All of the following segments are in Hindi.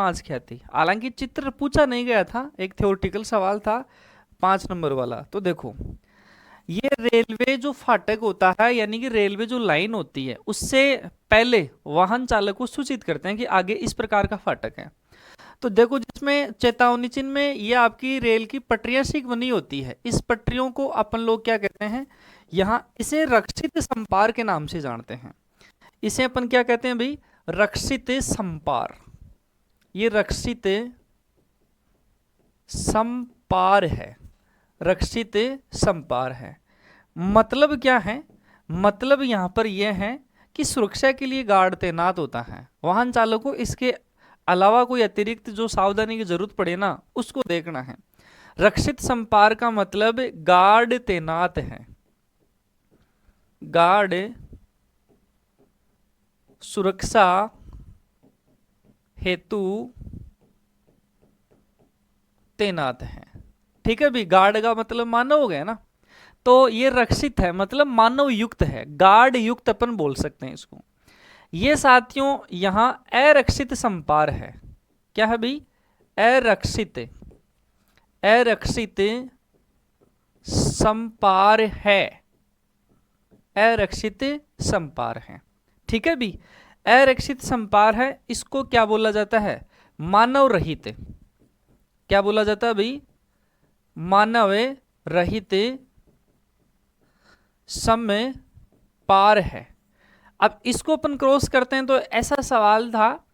पांच ख्याति। हालांकि चित्र पूछा नहीं गया था, एक थ्योरेटिकल सवाल था 5 नंबर वाला। तो देखो ये रेलवे जो फाटक होता है यानी कि रेलवे जो लाइन होती है उससे पहले वाहन चालक को सूचित करते हैं कि आगे इस प्रकार का फाटक है। तो देखो जिसमें चेतावनी चिन्ह में ये आपकी रेल की पटरियां सी बनी होती है, इस पटरियों को अपन लोग क्या कहते हैं, यहाँ इसे रक्षित संपार के नाम से जानते हैं। इसे अपन क्या कहते हैं भाई, रक्षित संपार। ये रक्षित संपार है, रक्षित संपार है। मतलब क्या है, मतलब यहां पर यह है कि सुरक्षा के लिए गार्ड तैनात होता है, वाहन चालक को इसके अलावा कोई अतिरिक्त जो सावधानी की जरूरत पड़े ना उसको देखना है। रक्षित संपार का मतलब गार्ड तैनात है, गार्ड सुरक्षा हेतु तैनात है। ठीक है भी, गार्ड का मतलब मानव हो गया ना, तो ये रक्षित है मतलब मानव युक्त है, गार्ड युक्त अपन बोल सकते हैं इसको। ये साथियों यहां अरक्षित संपार है। क्या है भाई, अरक्षित, अरक्षित संपार है, अरक्षित संपार है। ठीक है भी, अरक्षित संपार है, इसको क्या बोला जाता है, मानव रहित। क्या बोला जाता है भाई, मानव रहित समय पार है। अब इसको अपन क्रॉस करते हैं तो ऐसा सवाल था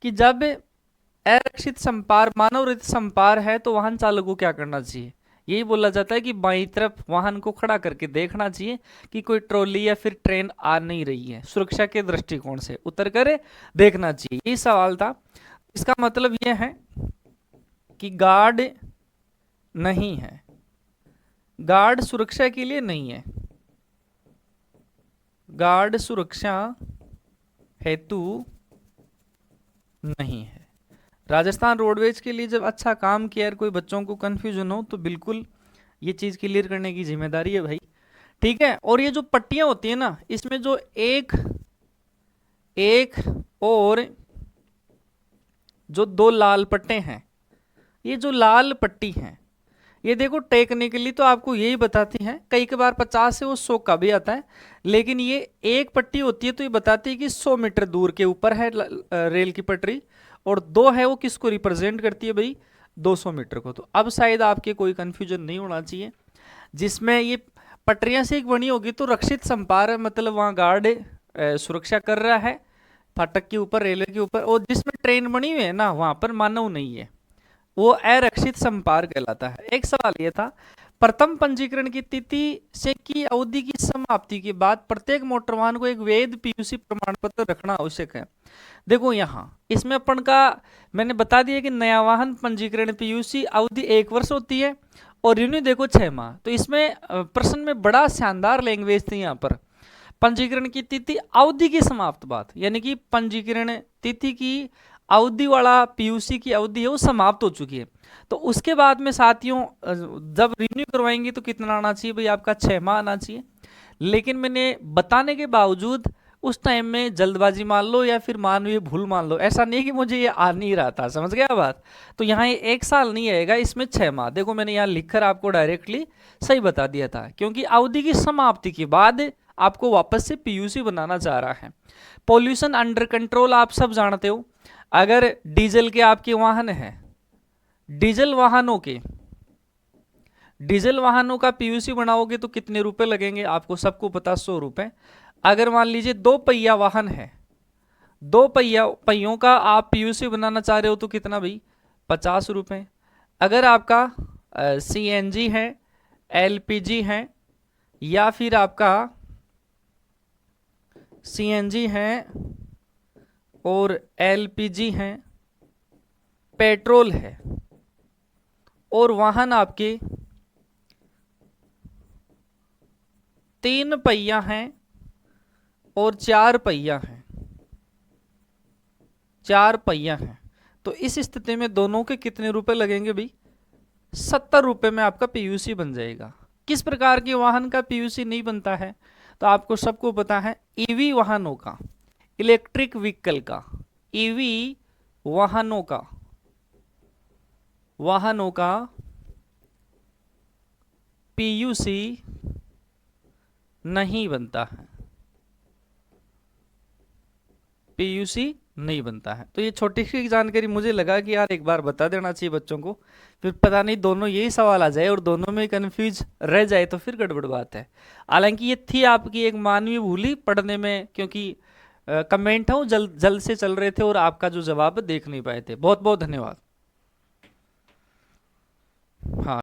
कि जब अरक्षित संपार मानव रहित संपार है तो वाहन चालक को क्या करना चाहिए, यही बोला जाता है कि बाईं तरफ वाहन को खड़ा करके देखना चाहिए कि कोई ट्रॉली या फिर ट्रेन आ नहीं रही है, सुरक्षा के दृष्टिकोण से उतर कर देखना चाहिए, यही सवाल था। इसका मतलब यह है कि गार्ड नहीं है, गार्ड सुरक्षा के लिए नहीं है, गार्ड सुरक्षा हेतु नहीं है। राजस्थान रोडवेज के लिए जब अच्छा काम किया, कोई बच्चों को कंफ्यूजन हो तो बिल्कुल ये चीज क्लियर करने की जिम्मेदारी है भाई। ठीक है, और ये जो पट्टियां होती है ना, इसमें जो एक एक और जो दो लाल पट्टे हैं, ये जो लाल पट्टी है ये देखो टेक्निकली तो आपको यही बताती है, कई बार 50 से वो 100 का भी आता है, लेकिन ये एक पट्टी होती है तो ये बताती है कि 100 मीटर दूर के ऊपर है रेल की पटरी, और दो है वो किसको रिप्रेजेंट करती है भाई, 200 मीटर को। तो अब शायद आपके कोई कंफ्यूजन नहीं होना चाहिए, जिसमें ये पटरियां से एक बनी होगी तो रक्षित संपार है, मतलब वहां गार्ड सुरक्षा कर रहा है फाटक के ऊपर, रेलवे के ऊपर, और जिसमें ट्रेन बनी हुई है ना वहां पर मानव नहीं है, वो अरक्षित संपार कहलाता है। एक सवाल यह था, प्रथम पंजीकरण की तिथि से की अवधि की समाप्ति के बाद प्रत्येक मोटर वाहन को एक वैध पीयूसी प्रमाण पत्र रखना आवश्यक है। देखो यहाँ इसमें अपन का मैंने बता दिया कि नया वाहन पंजीकरण पीयूसी अवधि 1 वर्ष होती है और रिन्यू देखो 6 माह। तो इसमें प्रश्न में बड़ा शानदार लैंग्वेज थी यहाँ पर, पंजीकरण की तिथि अवधि की समाप्त बात, यानी कि पंजीकरण तिथि की अवधि वाला पीयूसी की अवधि है वो समाप्त हो चुकी है। तो उसके बाद में साथियों जब रिन्यू करवाएंगे तो कितना आना चाहिए भाई, आपका 6 माह आना चाहिए। लेकिन मैंने बताने के बावजूद उस टाइम में जल्दबाजी मान लो या फिर मानवीय भूल मान लो, ऐसा नहीं कि मुझे ये आ नहीं रहा था, समझ गया बात। तो यहाँ ये 1 साल नहीं आएगा, इसमें 6 माह। देखो मैंने यहाँ लिखकर आपको डायरेक्टली सही बता दिया था, क्योंकि अवधि की समाप्ति के बाद आपको वापस से पीयूसी बनाना चाह रहा है। पॉल्यूशन अंडर कंट्रोल आप सब जानते हो, अगर डीजल के आपके वाहन हैं, डीजल वाहनों का पीयूसी बनाओगे तो कितने रुपए लगेंगे, आपको सबको पता 100 रुपए। अगर मान लीजिए 2 पहिया वाहन है, 2 पहियों का आप पीयूसी बनाना चाह रहे हो तो कितना भाई, 50 रुपए। अगर आपका सीएनजी है, एलपीजी है, या फिर आपका सीएनजी है और एलपीजी है, पेट्रोल है, और वाहन आपके 3 पहिया हैं और 4 पहिया हैं, 4 पहिया हैं, तो इस स्थिति में दोनों के कितने रुपए लगेंगे भाई, 70 रुपए में आपका पीयूसी बन जाएगा। किस प्रकार के वाहन का पीयूसी नहीं बनता है, तो आपको सबको पता है, ईवी वाहनों का, इलेक्ट्रिक व्हीकल का, ईवी वाहनों का वाहनों का पीयूसी नहीं बनता है, पीयूसी नहीं बनता है। तो ये छोटी सी जानकारी मुझे लगा कि यार एक बार बता देना चाहिए बच्चों को, फिर पता नहीं दोनों यही सवाल आ जाए और दोनों में कंफ्यूज रह जाए तो फिर गड़बड़ बात है। हालांकि ये थी आपकी एक मानवीय भूल ही पढ़ने में, क्योंकि कमेंट है वो जल्द जल्द से चल रहे थे और आपका जो जवाब है देख नहीं पाए थे। बहुत बहुत धन्यवाद। हाँ।